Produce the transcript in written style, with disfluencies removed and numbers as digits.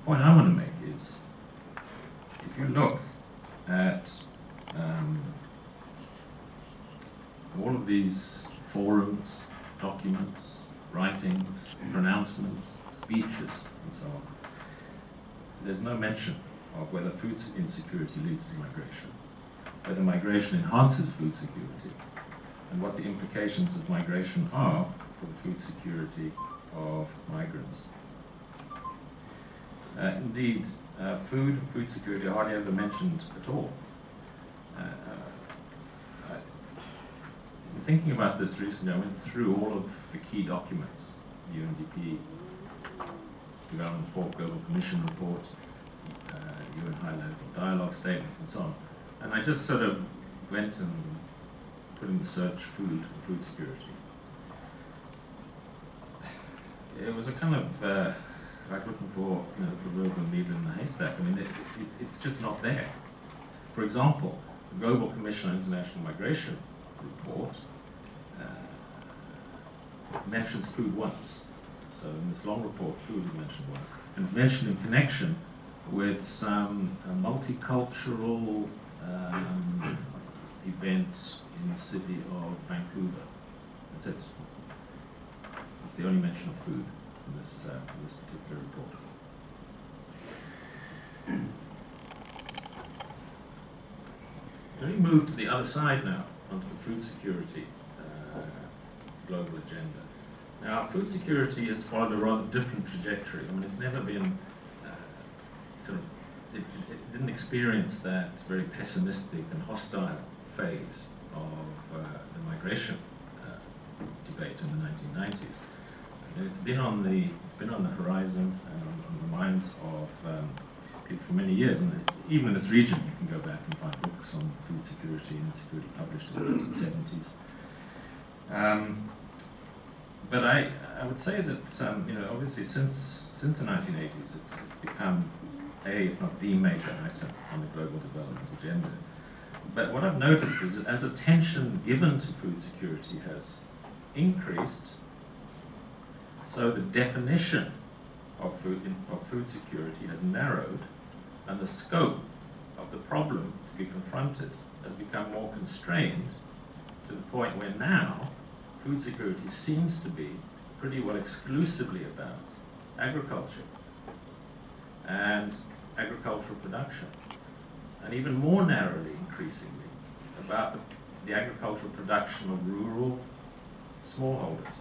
the point I want to make is, if you look at all of these forums, documents, writings, pronouncements, speeches, and so on, there's no mention of whether food insecurity leads to migration, whether migration enhances food security, and what the implications of migration are for the food security of migrants. Indeed, food and food security are hardly ever mentioned at all. Thinking about this recently, I went through all of the key documents, UNDP, Development Report, Global Commission Report, UN High-Level Dialogue Statements, and so on. And I just sort of went and put in the search food and food security. It was a kind of like looking for, you know, the proverbial needle in the haystack. I mean, it's just not there. For example, the Global Commission on International Migration report mentions food once. So in this long report, food is mentioned once. And it's mentioned in connection with some multicultural event in the city of Vancouver. That's it. It's the only mention of food in this particular report. Let me move to the other side now, onto the food security global agenda. Now, food security has followed a rather different trajectory. I mean, it's never been it didn't experience that very pessimistic and hostile phase of the migration debate in the 1990s. And it's been on the horizon and on the minds of people for many years. And even in this region, you can go back and find books on food security and security published in the 1970s. But I would say that you know, obviously since the 1980s, it's become if not the major item on the global development agenda. But what I've noticed is that as attention given to food security has increased, so the definition of food security has narrowed, and the scope of the problem to be confronted has become more constrained, to the point where now food security seems to be pretty well exclusively about agriculture and agricultural production, and even more narrowly, increasingly, about the agricultural production of rural smallholders.